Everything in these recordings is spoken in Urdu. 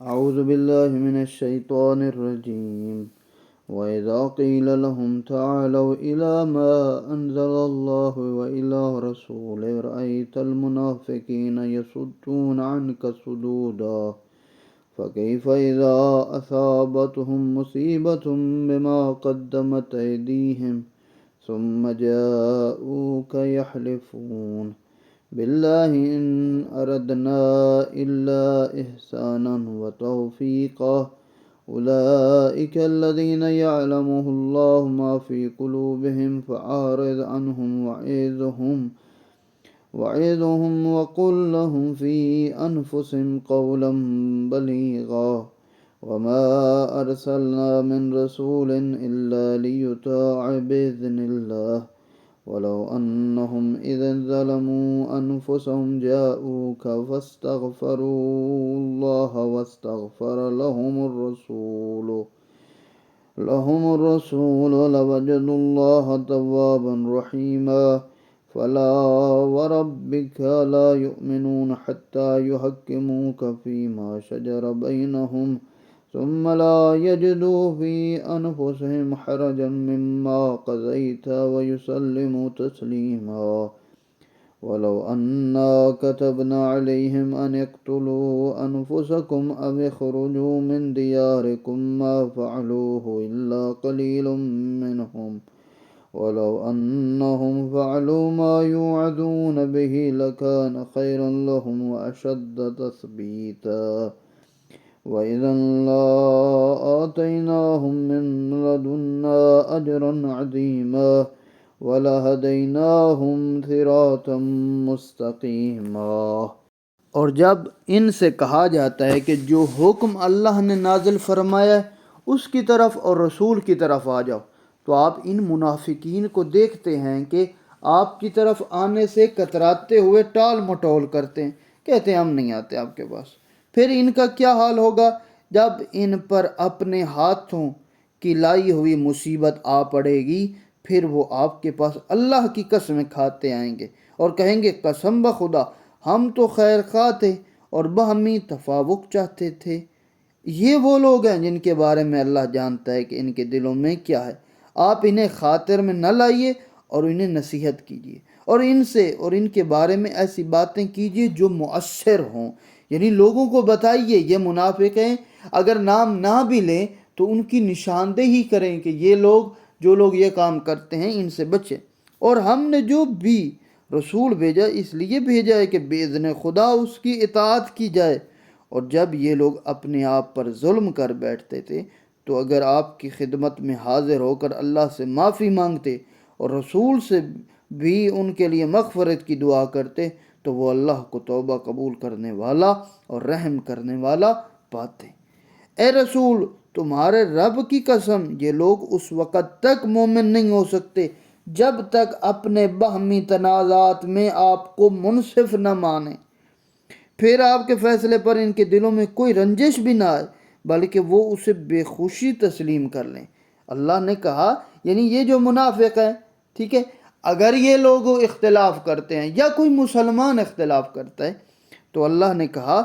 أعوذ بالله من الشيطان الرجيم. وإذا قيل لهم تعالوا إلى ما أنزل الله وإلى رسوله رأيت المنافقين يصدون عنك صدودا فكيف إذا أصابتهم مصيبة بما قدمت أيديهم ثم جاءوك يحلفون بالله إن أردنا إلا إحسانا وتوفيقا أولئك الذين يعلمه الله ما في قلوبهم فأعرض عنهم وعظهم وقل لهم في أنفسهم قولا بليغا وما أرسلنا من رسول إلا ليطاع بإذن الله ولو أنهم إذا ظلموا أنفسهم جاءوك فاستغفروا الله واستغفر لهم الرسول لوجدوا الله توابا رحيما فلا وربك لا يؤمنون حتى يحكموك فيما شجر بينهم ثم لا يجدوا في أنفسهم حرجا مما قضيت ويسلموا تسليما ولو أنا كتبنا عليهم أن اقتلوا أنفسكم أو اخرجوا من دياركم ما فعلوه إلا قليل منهم ولو أنهم فعلوا ما يوعدون به لكان خيرا لهم وأشد تثبيتا وإذا لآتيناهم من لدنا أجرا عظيما وَلَهَدَيْنَاهُمْ صِرَاطًا مُسْتَقِيمًا۔ اور جب ان سے کہا جاتا ہے کہ جو حکم اللہ نے نازل فرمایا ہے اس کی طرف اور رسول کی طرف آ جاؤ، تو آپ ان منافقین کو دیکھتے ہیں کہ آپ کی طرف آنے سے کتراتے ہوئے ٹال مٹول کرتے ہیں، کہتے ہیں ہم نہیں آتے آپ کے پاس۔ پھر ان کا کیا حال ہوگا جب ان پر اپنے ہاتھوں کی لائی ہوئی مصیبت آ پڑے گی، پھر وہ آپ کے پاس اللہ کی قسمیں کھاتے آئیں گے اور کہیں گے قسم بخدا ہم تو خیر خواہ تھے اور باہمی تفاوق چاہتے تھے۔ یہ وہ لوگ ہیں جن کے بارے میں اللہ جانتا ہے کہ ان کے دلوں میں کیا ہے۔ آپ انہیں خاطر میں نہ لائیے اور انہیں نصیحت کیجیے اور ان کے بارے میں ایسی باتیں کیجیے جو مؤثر ہوں، یعنی لوگوں کو بتائیے یہ منافق ہیں، اگر نام نہ بھی لیں تو ان کی نشاندہی کریں کہ جو لوگ یہ کام کرتے ہیں ان سے بچیں۔ اور ہم نے جو بھی رسول بھیجا اس لیے بھیجا ہے کہ باذن خدا اس کی اطاعت کی جائے، اور جب یہ لوگ اپنے آپ پر ظلم کر بیٹھتے تھے تو اگر آپ کی خدمت میں حاضر ہو کر اللہ سے معافی مانگتے اور رسول سے بھی ان کے لیے مغفرت کی دعا کرتے تو وہ اللہ کو توبہ قبول کرنے والا اور رحم کرنے والا پاتے۔ اے رسول تمہارے رب کی قسم یہ لوگ اس وقت تک مومن نہیں ہو سکتے جب تک اپنے باہمی تنازعات میں آپ کو منصف نہ مانیں، پھر آپ کے فیصلے پر ان کے دلوں میں کوئی رنجش بھی نہ آئے بلکہ وہ اسے بے خوشی تسلیم کر لیں۔ اللہ نے کہا یعنی یہ جو منافق ہیں، ٹھیک ہے، اگر یہ لوگ اختلاف کرتے ہیں یا کوئی مسلمان اختلاف کرتا ہے تو اللہ نے کہا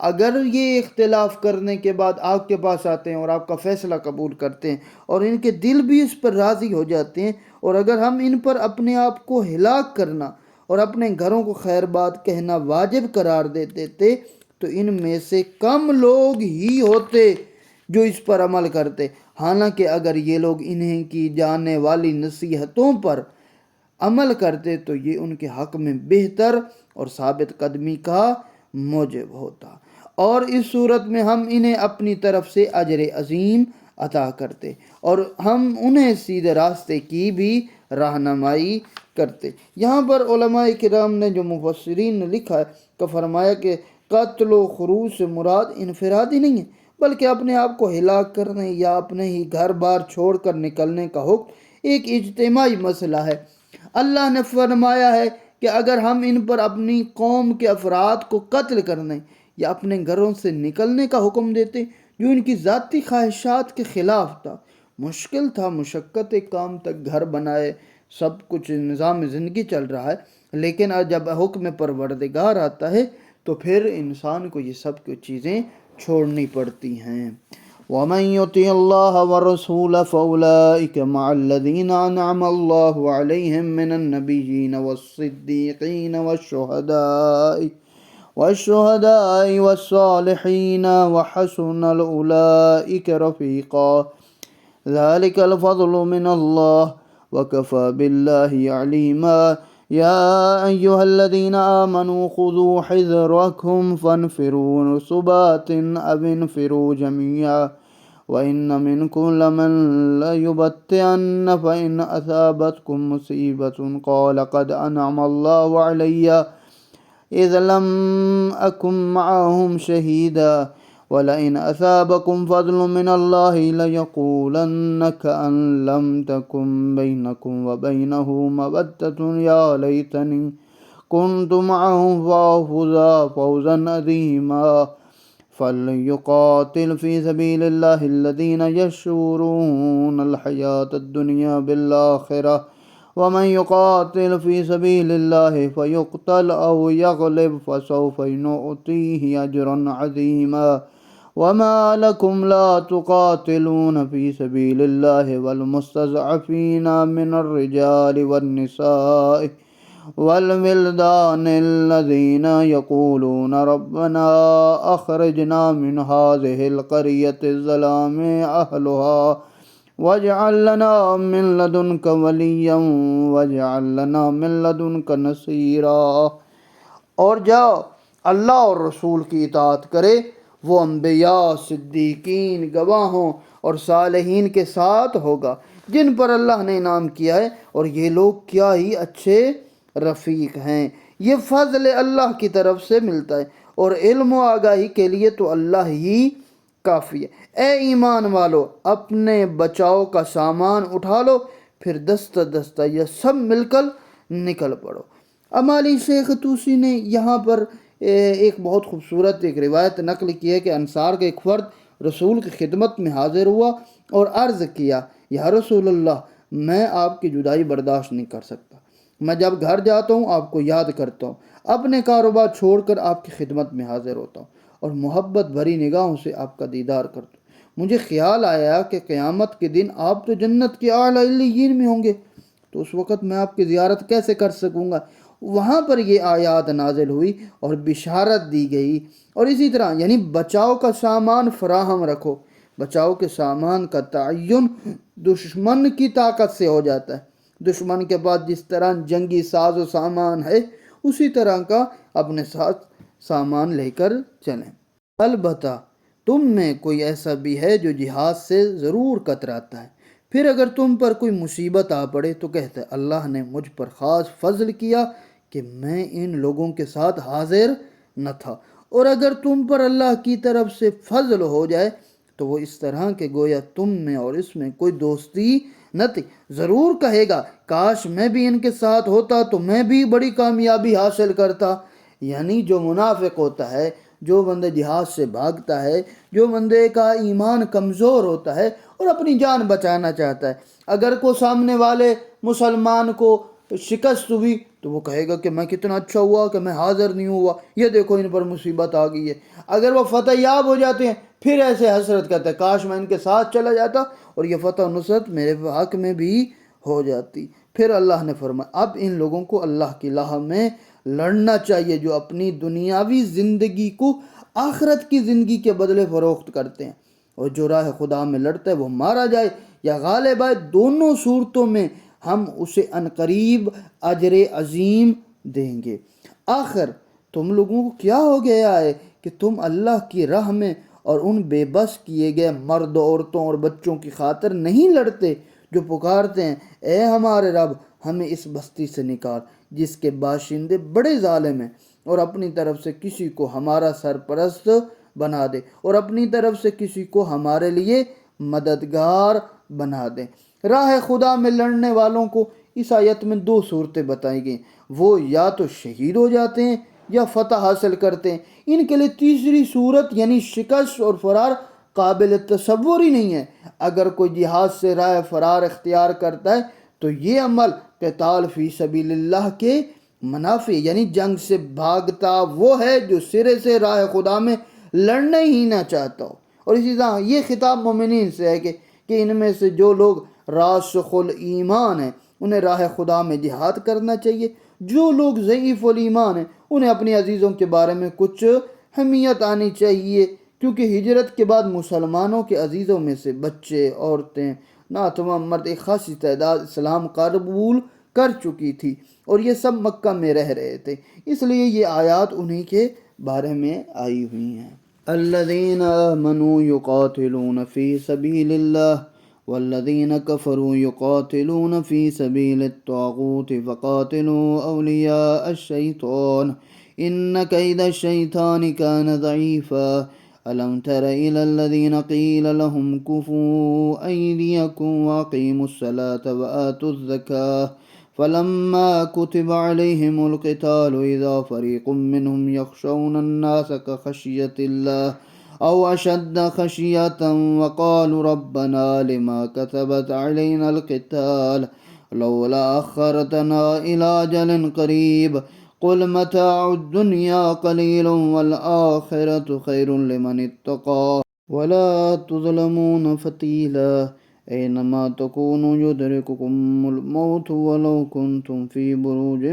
اگر یہ اختلاف کرنے کے بعد آپ کے پاس آتے ہیں اور آپ کا فیصلہ قبول کرتے ہیں اور ان کے دل بھی اس پر راضی ہو جاتے ہیں، اور اگر ہم ان پر اپنے آپ کو ہلاک کرنا اور اپنے گھروں کو خیر بات کہنا واجب قرار دیتے تھے تو ان میں سے کم لوگ ہی ہوتے جو اس پر عمل کرتے، حالانکہ اگر یہ لوگ انہیں کی جانے والی نصیحتوں پر عمل کرتے تو یہ ان کے حق میں بہتر اور ثابت قدمی کا موجب ہوتا، اور اس صورت میں ہم انہیں اپنی طرف سے اجر عظیم عطا کرتے اور ہم انہیں سیدھے راستے کی بھی رہنمائی کرتے۔ یہاں پر علماء کرام نے جو مفسرین نے لکھا ہے کہ فرمایا کہ قتل و خروج سے مراد انفرادی نہیں ہے بلکہ اپنے آپ کو ہلاک کرنے یا اپنے ہی گھر بار چھوڑ کر نکلنے کا حکم ایک اجتماعی مسئلہ ہے۔ اللہ نے فرمایا ہے کہ اگر ہم ان پر اپنی قوم کے افراد کو قتل کرنے یا اپنے گھروں سے نکلنے کا حکم دیتے جو ان کی ذاتی خواہشات کے خلاف تھا، مشکل تھا، مشقت کام تک گھر بنائے، سب کچھ نظام زندگی چل رہا ہے، لیکن جب حکم پروردگار آتا ہے تو پھر انسان کو یہ سب کچھ چیزیں چھوڑنی پڑتی ہیں۔ وَمَن يُطِعِ اللَّهَ وَالرَّسُولَ فَأُولَٰئِكَ مَعَ الَّذِينَ أَنْعَمَ اللَّهُ عَلَيْهِم مِّنَ النَّبِيِّينَ وَالصِّدِّيقِينَ وَالشُّهَدَاءِ وَالصَّالِحِينَ وَحَسُنَ أُولَٰئِكَ رَفِيقًا ذَلِكَ الْفَضْلُ مِنَ اللَّهِ وَكَفَىٰ بِاللَّهِ عَلِيمًا يَا أَيُّهَا الَّذِينَ آمَنُوا خُذُوا حِذْرَكُمْ فَانفِرُوا ثُبَاتٍ أَوِ انفِرُوا جَمِيعًا وَإِنَّ مِنكُمْ لَمَن لَّيُبَطِّئَنَّ فَإِنْ أَصَابَتْكُم مُّصِيبَةٌ قَالَ قَدْ أَنْعَمَ اللَّهُ عَلَيَّ إِذْ لَمْ أَكُن مَّعَهُمْ شَهِيدًا وَلَئِنْ أَصَابَكُمْ فَضْلٌ مِّنَ اللَّهِ لَيَقُولَنَّ كَأَن لَّمْ تَكُن بَيْنَكُمْ وَبَيْنَهُ مَوَدَّةٌ يَا لَيْتَنِي كُنتُ مَعَهُمْ فَأَفُوزَ فَوْزًا عَظِيمًا فَلْيُقَاتِلْ فِي سَبِيلِ اللَّهِ الَّذِينَ يَشْرُونَ الْحَيَاةَ الدُّنْيَا بِالْآخِرَةِ وَمَن يُقَاتِلْ فِي سَبِيلِ اللَّهِ فَيُقْتَلْ أَوْ يَغْلِبْ فَسَوْفَ نُؤْتِيهِ أَجْرًا عَظِيمًا وَمَا لَكُمْ لَا تُقَاتِلُونَ فِي سَبِيلِ اللَّهِ وَالْمُسْتَضْعَفِينَ مِنَ الرِّجَالِ وَالنِّسَاءِ وَالْوِلْدَانِ الَّذِينَ يَقُولُونَ رَبَّنَا أَخْرِجْنَا مِنْ هَٰذِهِ الْقَرْيَةِ الظَّلَامِ أَهْلُهَا وَاجْعَل لَّنَا مِن لَّدُنكَ وَلِيًّا وَاجْعَل لَّنَا مِن لَّدُنكَ نَصِيرًا۔ اور جاؤ اللہ اور رسول کی اطاعت کرے، وہ انبیاء، صدیقین، گواہوں اور صالحین کے ساتھ ہوگا جن پر اللہ نے انعام کیا ہے، اور یہ لوگ کیا ہی اچھے رفیق ہیں۔ یہ فضل اللہ کی طرف سے ملتا ہے، اور علم و آگاہی کے لیے تو اللہ ہی کافی ہے۔ اے ایمان والو، اپنے بچاؤ کا سامان اٹھا لو، پھر دستہ دستہ یہ سب مل کر نکل پڑو۔ امالی شیخ توسی نے یہاں پر ایک بہت خوبصورت ایک روایت نقل کی ہے کہ انصار کا ایک فرد رسول کی خدمت میں حاضر ہوا اور عرض کیا، یا رسول اللہ، میں آپ کی جدائی برداشت نہیں کر سکتا۔ میں جب گھر جاتا ہوں آپ کو یاد کرتا ہوں، اپنے کاروبار چھوڑ کر آپ کی خدمت میں حاضر ہوتا ہوں اور محبت بھری نگاہوں سے آپ کا دیدار کرتا ہوں۔ مجھے خیال آیا کہ قیامت کے دن آپ تو جنت کے اعلیٰ علیین میں ہوں گے، تو اس وقت میں آپ کی زیارت کیسے کر سکوں گا؟ وہاں پر یہ آیات نازل ہوئی اور بشارت دی گئی۔ اور اسی طرح یعنی بچاؤ کا سامان فراہم رکھو۔ بچاؤ کے سامان کا تعین دشمن کی طاقت سے ہو جاتا ہے۔ دشمن کے پاس جس طرح جنگی ساز و سامان ہے، اسی طرح کا اپنے ساتھ سامان لے کر چلیں۔ البتہ تم میں کوئی ایسا بھی ہے جو جہاد سے ضرور کتراتا ہے، پھر اگر تم پر کوئی مصیبت آ پڑے تو کہتا ہے، اللہ نے مجھ پر خاص فضل کیا کہ میں ان لوگوں کے ساتھ حاضر نہ تھا۔ اور اگر تم پر اللہ کی طرف سے فضل ہو جائے تو وہ اس طرح کہ گویا تم میں اور اس میں کوئی دوستی نہ تھی، ضرور کہے گا، کاش میں بھی ان کے ساتھ ہوتا تو میں بھی بڑی کامیابی حاصل کرتا۔ یعنی جو منافق ہوتا ہے، جو بندے جہاد سے بھاگتا ہے، جو بندے کا ایمان کمزور ہوتا ہے اور اپنی جان بچانا چاہتا ہے، اگر کوئی سامنے والے مسلمان کو شکست ہوئی تو وہ کہے گا کہ میں کتنا اچھا ہوا کہ میں حاضر نہیں ہوا، یہ دیکھو ان پر مصیبت آ گئی ہے۔ اگر وہ فتح یاب ہو جاتے ہیں پھر ایسے حسرت کرتا ہے، کاش میں ان کے ساتھ چلا جاتا اور یہ فتح و نصرت میرے حق میں بھی ہو جاتی۔ پھر اللہ نے فرمایا، اب ان لوگوں کو اللہ کی راہ میں لڑنا چاہیے جو اپنی دنیاوی زندگی کو آخرت کی زندگی کے بدلے فروخت کرتے ہیں، اور جو راہ خدا میں لڑتا ہے وہ مارا جائے یا غالب آئے، دونوں صورتوں میں ہم اسے عنقریب اجر عظیم دیں گے۔ آخر تم لوگوں کو کیا ہو گیا ہے کہ تم اللہ کی راہ میں اور ان بے بس کیے گئے مرد، عورتوں اور بچوں کی خاطر نہیں لڑتے جو پکارتے ہیں، اے ہمارے رب، ہمیں اس بستی سے نکال جس کے باشندے بڑے ظالم ہیں، اور اپنی طرف سے کسی کو ہمارا سرپرست بنا دے، اور اپنی طرف سے کسی کو ہمارے لیے مددگار بنا دے۔ راہ خدا میں لڑنے والوں کو اس آیت میں دو صورتیں بتائی گئیں، وہ یا تو شہید ہو جاتے ہیں یا فتح حاصل کرتے ہیں۔ ان کے لیے تیسری صورت یعنی شکست اور فرار قابل تصور ہی نہیں ہے۔ اگر کوئی جہاد سے راہ فرار اختیار کرتا ہے تو یہ عمل قتال فی سبیل اللہ کے منافی، یعنی جنگ سے بھاگتا وہ ہے جو سرے سے راہ خدا میں لڑنا ہی نہ چاہتا ہو۔ اور اسی طرح یہ خطاب مومنین سے ہے کہ ان میں سے جو لوگ راسخ الایمان ہیں انہیں راہ خدا میں جہاد کرنا چاہیے، جو لوگ ضعیف الایمان ہیں انہیں اپنے عزیزوں کے بارے میں کچھ حمیت آنی چاہیے، کیونکہ ہجرت کے بعد مسلمانوں کے عزیزوں میں سے بچے، عورتیں، ناتمام مرد ایک خاصی تعداد اسلام قبول کر چکی تھی، اور یہ سب مکہ میں رہ رہے تھے، اس لیے یہ آیات انہی کے بارے میں آئی ہوئی ہیں۔ الذین آمنوا یقاتلون فی سبیل اللہ والذین کفروا یقاتلون فی سبیل الطاغوت فقاتلوا اولیاء الشیطان ان کید الشیطان کان ضعیفا ألم تر إلى الذين قيل لهم كفوا أيديكم وأقيموا الصلاة وآتوا الزكاة فلما كتب عليهم القتال إذا فريق منهم يخشون الناس كخشية الله أو أشد خشية وقالوا ربنا لما كتبت علينا القتال لولا أخرتنا إلى أجل قريب قل متاع الدنيا قليل والآخرة خير لمن اتقى ولا تظلمون فتيلا أينما تكونوا يدرككم الموت ولو كنتم في بروج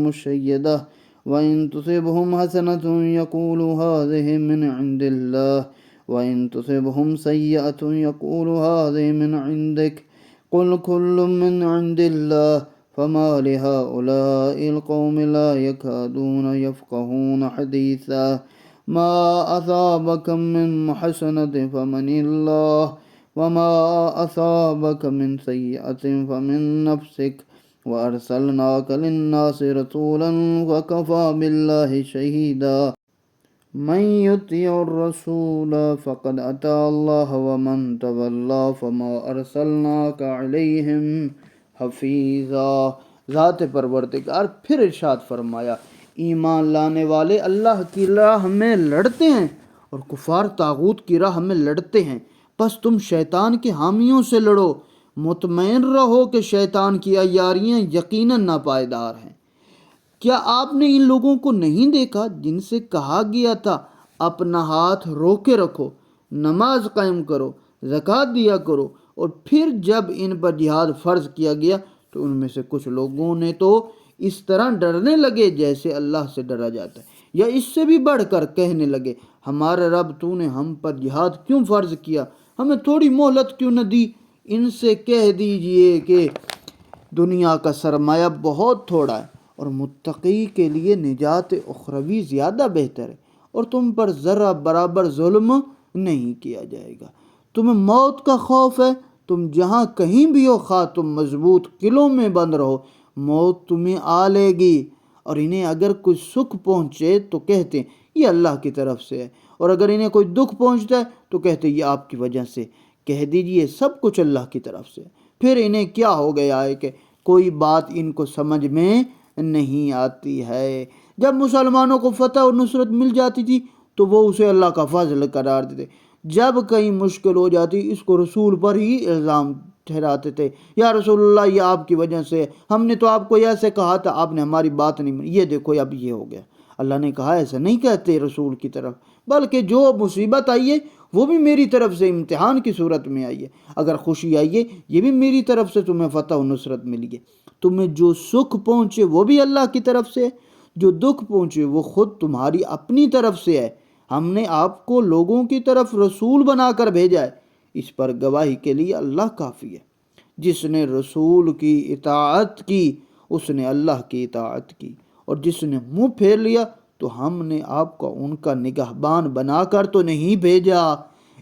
مشيدة وإن تصبهم حسنة يقولوا هذه من عند الله وإن تصبهم سيئة يقولوا هذه من عندك قل كل من عند الله فما لهؤلاء القوم لا يكادون يفقهون حديثا ما أصابك من حسنة فمن الله وما أصابك من سيئة فمن نفسك وأرسلناك للناس رسولا وكفى بالله شهيدا من يطيع الرسول فقد أطاع الله ومن تولى فما أرسلناك عليهم حفیظا۔ ذات پروردگار پھر ارشاد فرمایا، ایمان لانے والے اللہ کی راہ میں لڑتے ہیں اور کفار طاغوت کی راہ میں لڑتے ہیں، پس تم شیطان کے حامیوں سے لڑو، مطمئن رہو کہ شیطان کی عیاریاں یقیناً ناپائیدار ہیں۔ کیا آپ نے ان لوگوں کو نہیں دیکھا جن سے کہا گیا تھا اپنا ہاتھ روکے رکھو، نماز قائم کرو، زکوٰۃ دیا کرو، اور پھر جب ان پر جہاد فرض کیا گیا تو ان میں سے کچھ لوگوں نے تو اس طرح ڈرنے لگے جیسے اللہ سے ڈرا جاتا ہے، یا اس سے بھی بڑھ کر کہنے لگے ہمارے رب تو نے ہم پر جہاد کیوں فرض کیا، ہمیں تھوڑی مہلت کیوں نہ دی۔ ان سے کہہ دیجئے کہ دنیا کا سرمایہ بہت تھوڑا ہے اور متقی کے لیے نجات اخروی زیادہ بہتر ہے، اور تم پر ذرہ برابر ظلم نہیں کیا جائے گا۔ تمہیں موت کا خوف ہے، تم جہاں کہیں بھی ہو، خواہ تم مضبوط قلعوں میں بند رہو، موت تمہیں آ لے گی۔ اور انہیں اگر کوئی سکھ پہنچے تو کہتے ہیں یہ اللہ کی طرف سے ہے، اور اگر انہیں کوئی دکھ پہنچتا ہے تو کہتے ہیں یہ آپ کی وجہ سے۔ کہہ دیجئے سب کچھ اللہ کی طرف سے۔ پھر انہیں کیا ہو گیا ہے کہ کوئی بات ان کو سمجھ میں نہیں آتی ہے۔ جب مسلمانوں کو فتح اور نصرت مل جاتی تھی تو وہ اسے اللہ کا فضل قرار دیتے، جب کہیں مشکل ہو جاتی اس کو رسول پر ہی الزام ٹھہراتے تھے، یا رسول اللہ یہ آپ کی وجہ سے، ہم نے تو آپ کو ایسے کہا تھا، آپ نے ہماری بات نہیں مانی، یہ دیکھو اب یہ ہو گیا۔ اللہ نے کہا ایسا نہیں کہتے رسول کی طرف، بلکہ جو مصیبت آئی ہے وہ بھی میری طرف سے امتحان کی صورت میں آئی ہے، اگر خوشی آئی ہے یہ بھی میری طرف سے تمہیں فتح و نصرت ملی ہے۔ تمہیں جو سکھ پہنچے وہ بھی اللہ کی طرف سے ہے، جو دکھ پہنچے وہ خود تمہاری اپنی طرف سے ہے۔ ہم نے آپ کو لوگوں کی طرف رسول بنا کر بھیجا ہے، اس پر گواہی کے لیے اللہ کافی ہے۔ جس نے رسول کی اطاعت کی اس نے اللہ کی اطاعت کی، اور جس نے منہ پھیر لیا تو ہم نے آپ کو ان کا نگہبان بنا کر تو نہیں بھیجا۔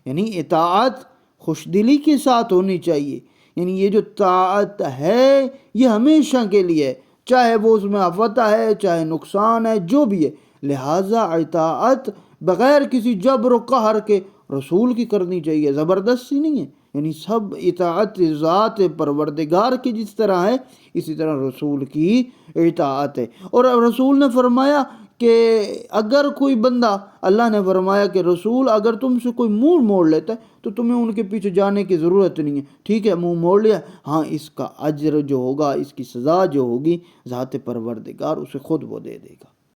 یعنی اطاعت خوش دلی کے ساتھ ہونی چاہیے، یعنی یہ جو طاعت ہے یہ ہمیشہ کے لیے ہے، چاہے وہ اس میں فتح ہے چاہے نقصان ہے جو بھی ہے، لہٰذا اطاعت بغیر کسی جبر و قہر کے رسول کی کرنی چاہیے، زبردستی نہیں ہے۔ یعنی سب اطاعت ذات پروردگار کی جس طرح ہے اسی طرح رسول کی اطاعت ہے۔ اور رسول نے فرمایا کہ اگر کوئی بندہ، اللہ نے فرمایا کہ رسول اگر تم سے کوئی منہ موڑ لیتا ہے تو تمہیں ان کے پیچھے جانے کی ضرورت نہیں ہے، ٹھیک ہے منہ موڑ لیا، ہاں اس کا اجر جو ہوگا، اس کی سزا جو ہوگی ذات پروردگار اسے خود وہ دے دے گا۔